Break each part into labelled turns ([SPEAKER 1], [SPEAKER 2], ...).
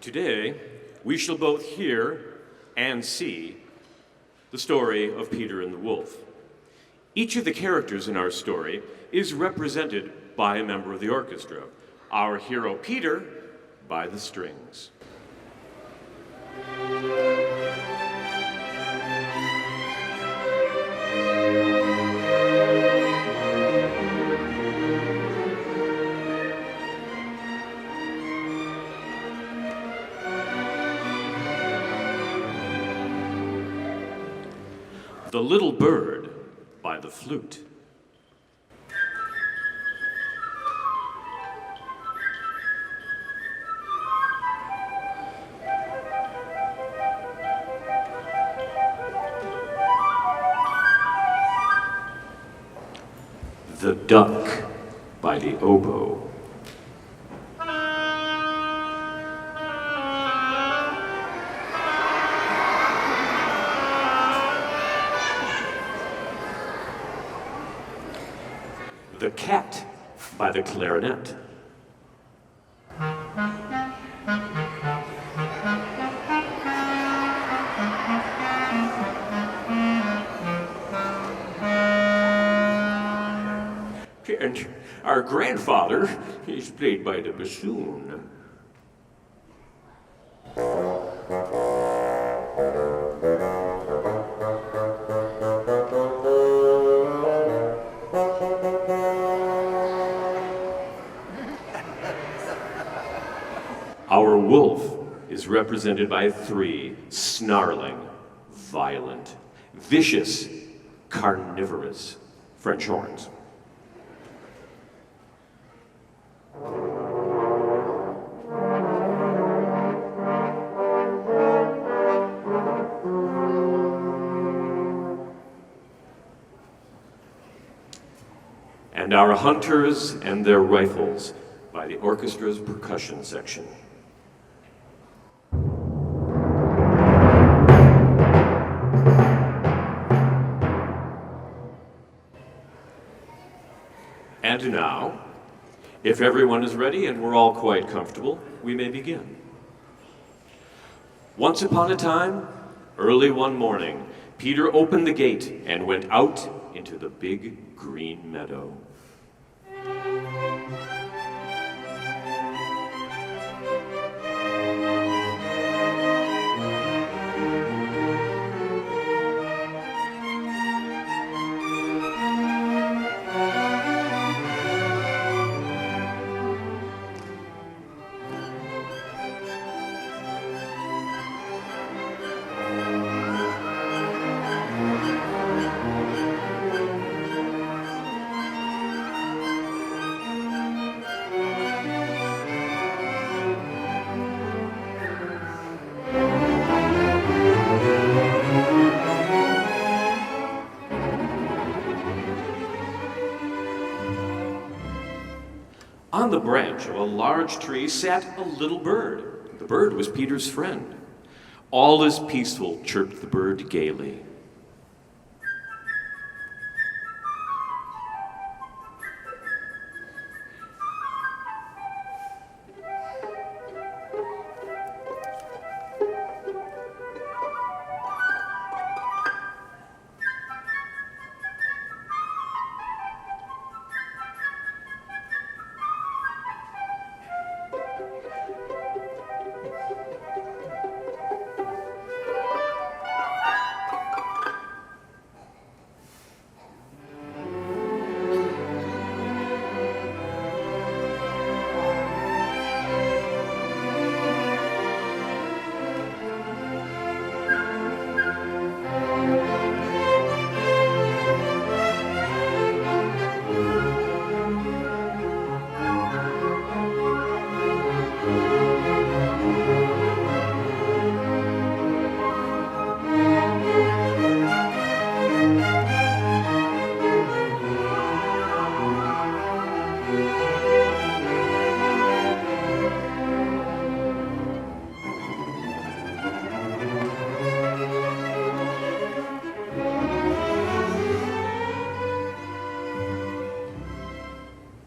[SPEAKER 1] Today, we shall both hear and see the story of Peter and the Wolf. Each of the characters in our story is represented by a member of the orchestra. Our hero, Peter, by the strings. The Little Bird by the flute. The Duck by the oboe. The Cat by the clarinet. And our grandfather is played by the bassoon. Our wolf is represented by 3 snarling, violent, vicious, carnivorous French horns. And our hunters and their rifles by the orchestra's percussion section. And now, if everyone is ready and we're all quite comfortable, we may begin. Once upon a time, early one morning, Peter opened the gate and went out into the big green meadow. On the branch of a large tree sat a little bird. The bird was Peter's friend. All is peaceful, chirped the bird gaily.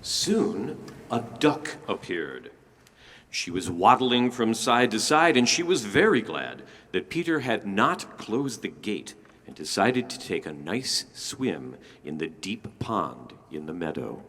[SPEAKER 1] Soon, a duck appeared. She was waddling from side to side, and she was very glad that Peter had not closed the gate and decided to take a nice swim in the deep pond in the meadow.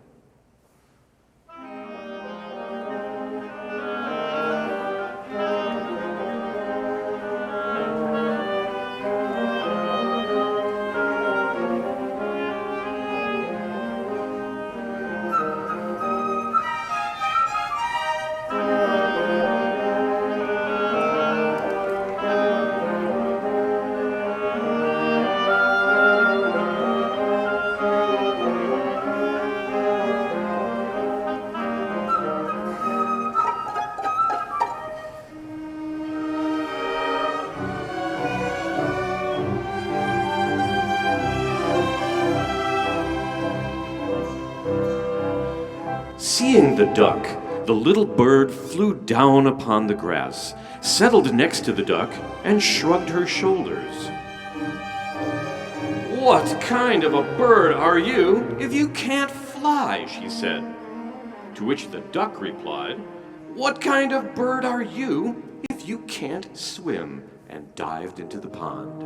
[SPEAKER 1] Seeing the duck, the little bird flew down upon the grass, settled next to the duck, and shrugged her shoulders. "What kind of a bird are you if you can't fly?" she said. To which the duck replied, "What kind of bird are you if you can't swim?" and dived into the pond.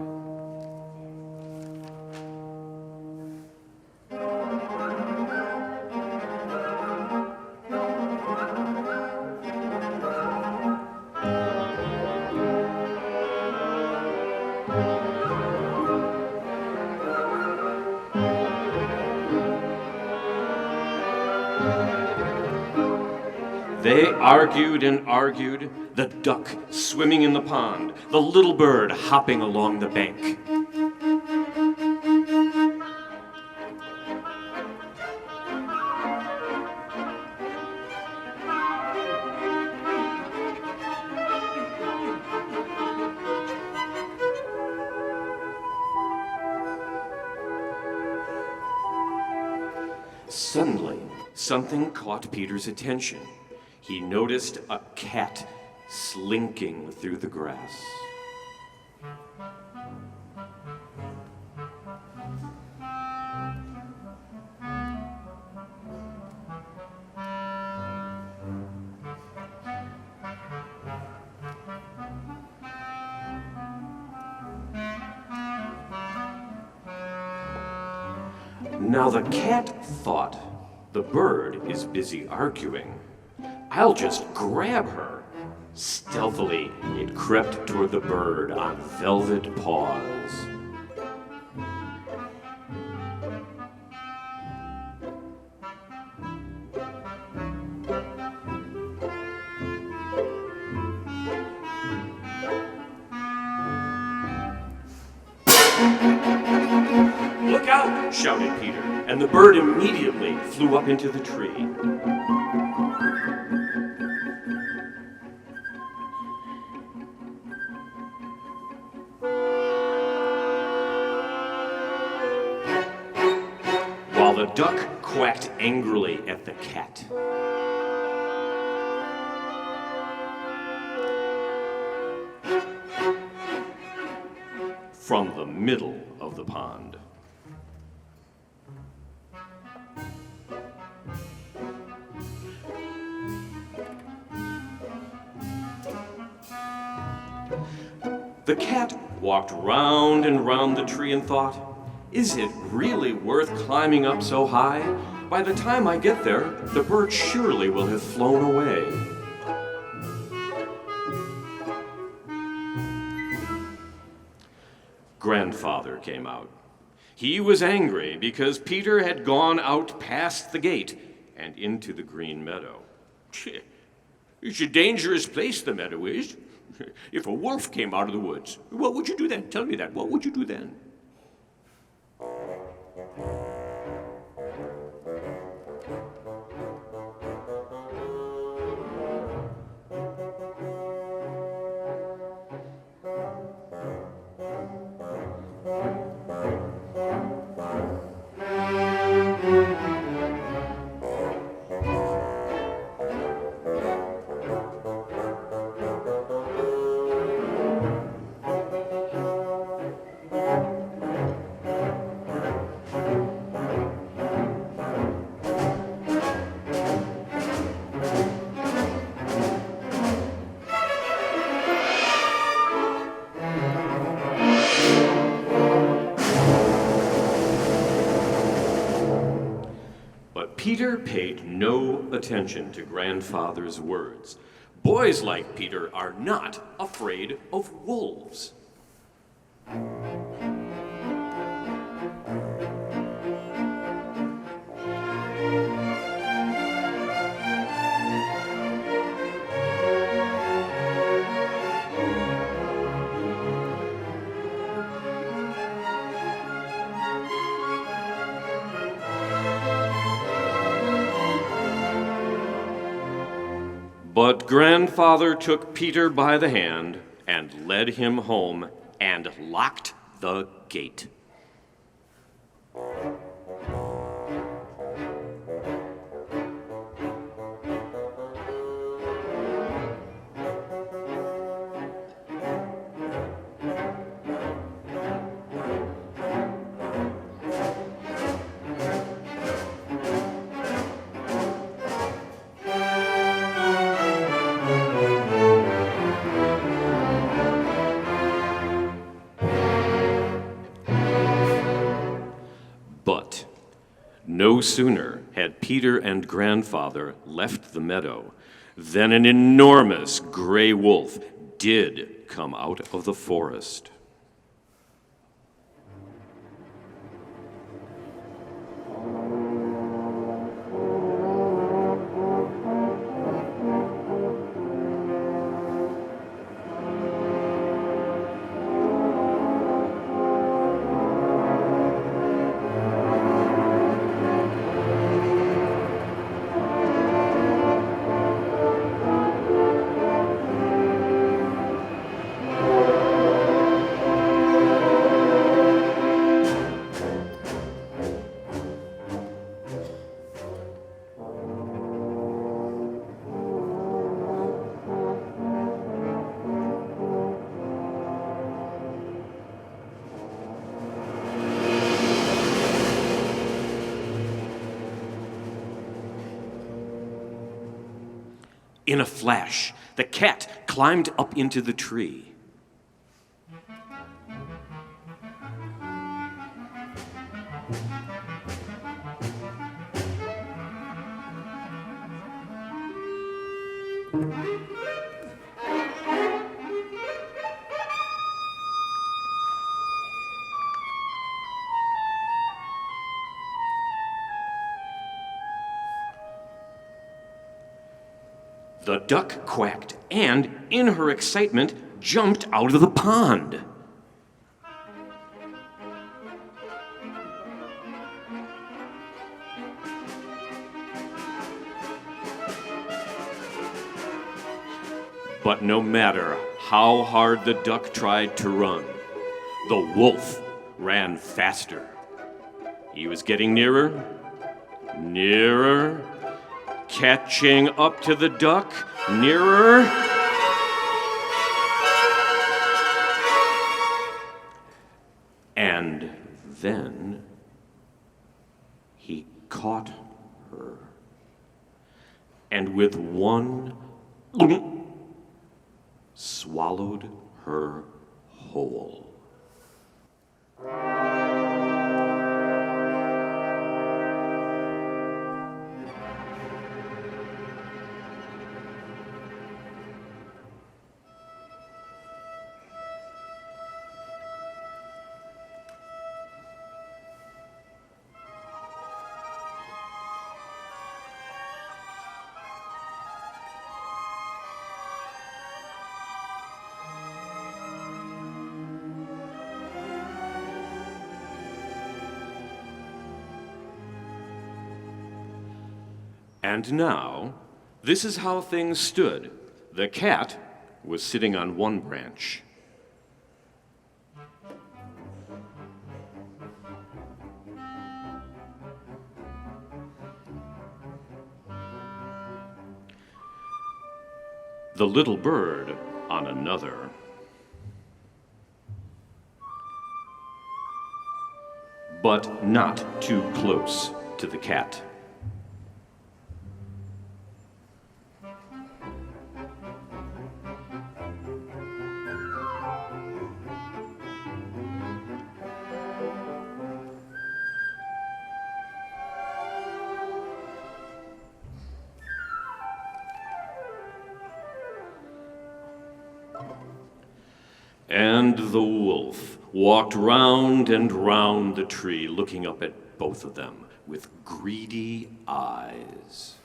[SPEAKER 1] They argued and argued, the duck swimming in the pond, the little bird hopping along the bank. Suddenly, something caught Peter's attention. He noticed a cat slinking through the grass. Now the cat thought, the bird is busy arguing. I'll just grab her. Stealthily, it crept toward the bird on velvet paws. "Look out!" shouted Peter, and the bird immediately flew up into the tree. While the duck quacked angrily at the cat. From the middle of the pond. The cat walked round and round the tree and thought, "Is it really worth climbing up so high? By the time I get there, the bird surely will have flown away." Grandfather came out. He was angry because Peter had gone out past the gate and into the green meadow. "It's a dangerous place, the meadow is. If a wolf came out of the woods, what would you do then? Tell me that. What would you do then?" Peter paid no attention to grandfather's words. Boys like Peter are not afraid of wolves. But grandfather took Peter by the hand and led him home and locked the gate. But no sooner had Peter and grandfather left the meadow than an enormous gray wolf did come out of the forest. In a flash, the cat climbed up into the tree. The duck quacked and, in her excitement, jumped out of the pond. But no matter how hard the duck tried to run, the wolf ran faster. He was getting nearer, nearer, catching up to the duck, nearer. And then he caught her, and with one swallowed her whole. And now, this is how things stood. The cat was sitting on one branch. The little bird on another. But not too close to the cat. And the wolf walked round and round the tree, looking up at both of them with greedy eyes.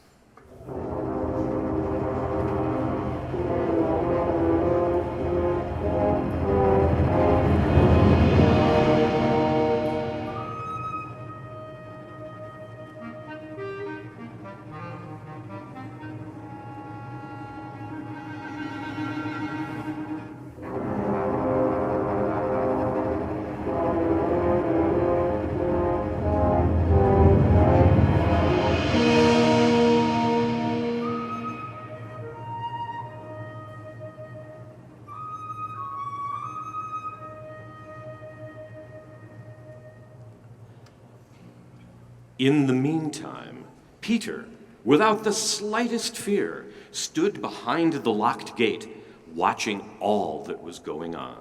[SPEAKER 1] In the meantime, Peter, without the slightest fear, stood behind the locked gate, watching all that was going on.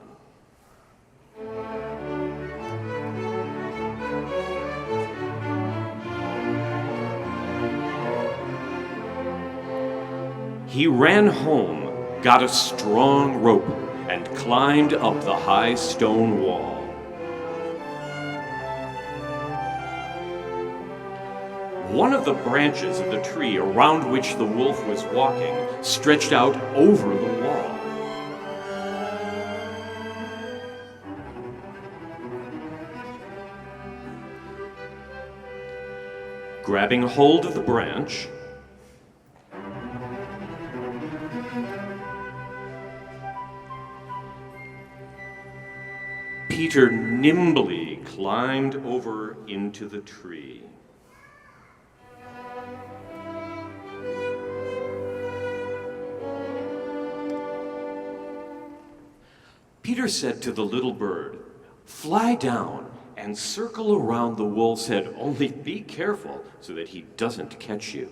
[SPEAKER 1] He ran home, got a strong rope, and climbed up the high stone wall. One of the branches of the tree around which the wolf was walking stretched out over the wall. Grabbing hold of the branch, Peter nimbly climbed over into the tree. Peter said to the little bird, "Fly down and circle around the wolf's head, only be careful so that he doesn't catch you."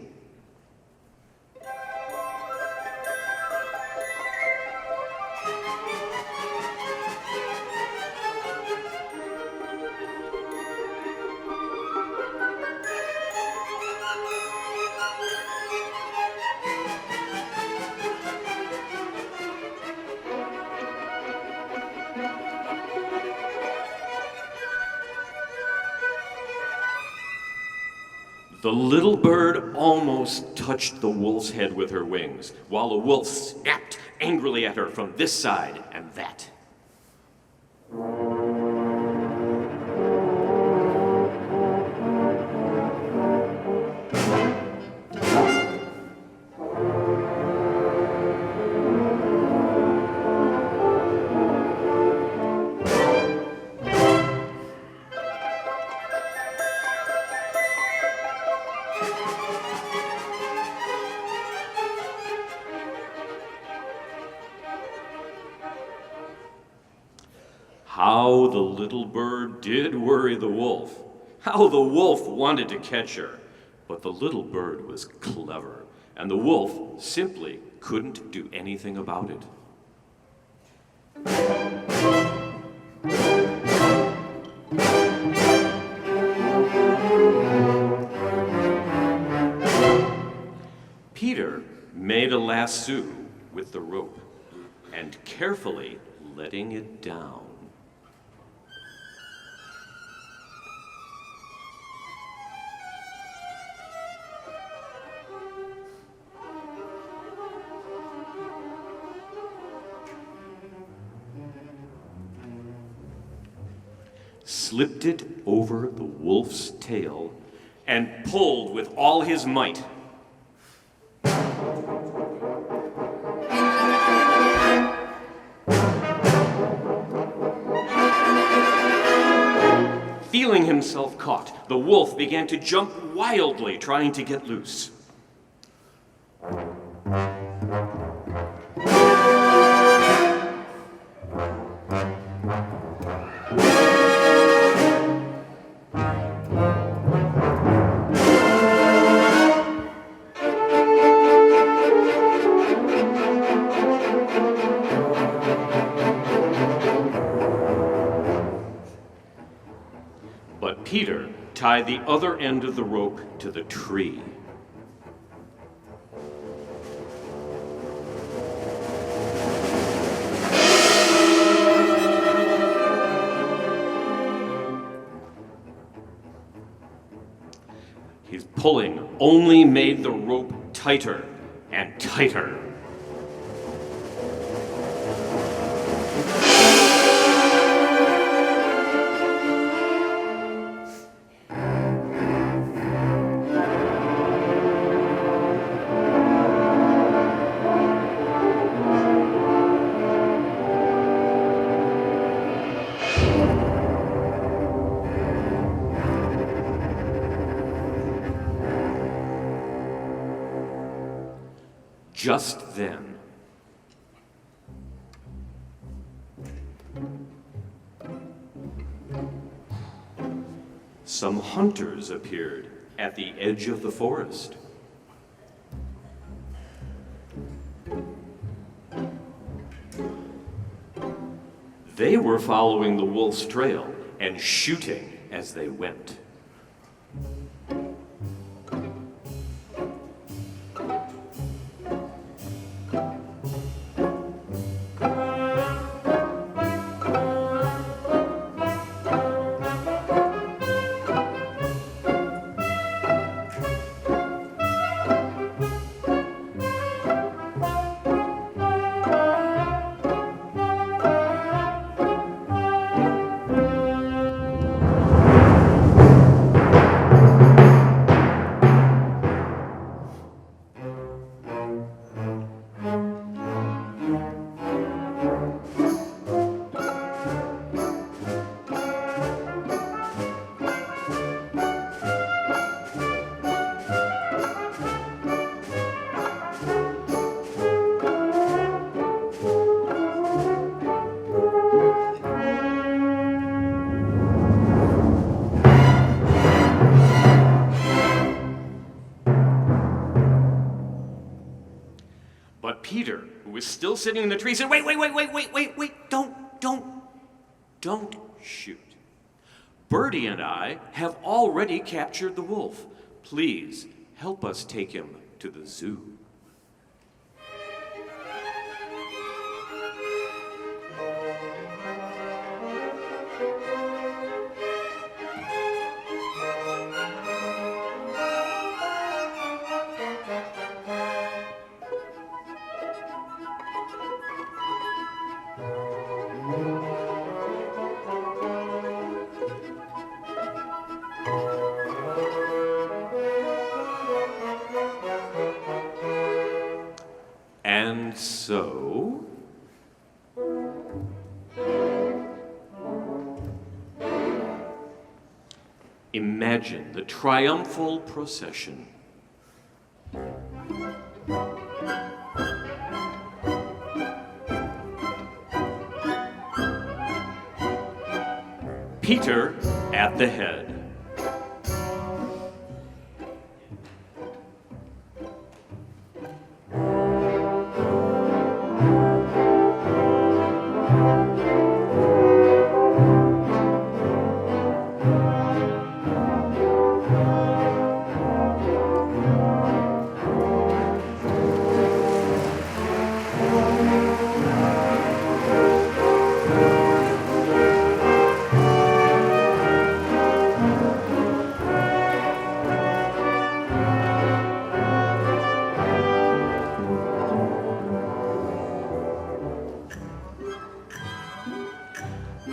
[SPEAKER 1] The little bird almost touched the wolf's head with her wings, while the wolf snapped angrily at her from this side and that. How the little bird did worry the wolf. How the wolf wanted to catch her. But the little bird was clever, and the wolf simply couldn't do anything about it. Peter made a lasso with the rope and carefully letting it down. Slipped it over the wolf's tail, and pulled with all his might. Feeling himself caught, the wolf began to jump wildly, trying to get loose. But Peter tied the other end of the rope to the tree. His pulling only made the rope tighter and tighter. Just then, some hunters appeared at the edge of the forest. They were following the wolf's trail and shooting as they went. But Peter, who was still sitting in the tree, said, wait, don't shoot. Bertie and I have already captured the wolf. Please help us take him to the zoo. And so, imagine the triumphal procession. Peter at the head.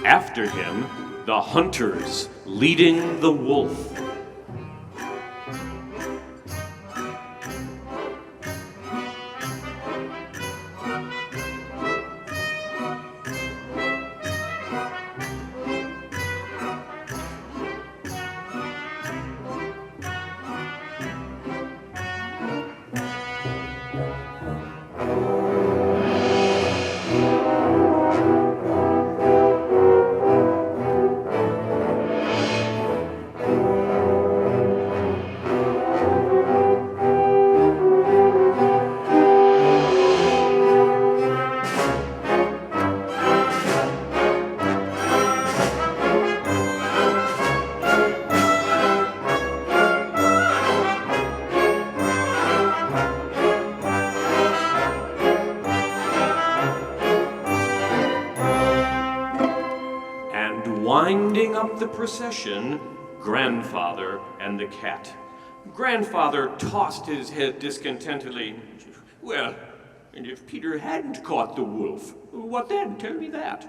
[SPEAKER 1] After him, the hunters leading the wolf. Winding up the procession, Grandfather and the cat, Grandfather tossed his head discontentedly. Well, and if Peter hadn't caught the wolf, what then? Tell me that.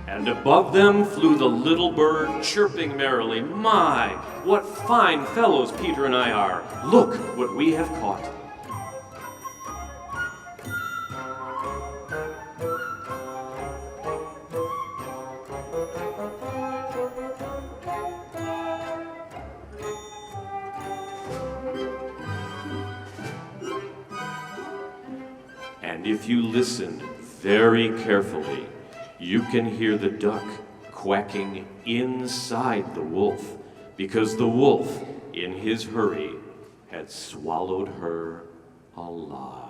[SPEAKER 1] And above them flew the little bird, chirping merrily. My, what fine fellows Peter and I are! Look what we have caught. And if you listen very carefully, you can hear the duck quacking inside the wolf, because the wolf, in his hurry, had swallowed her alive.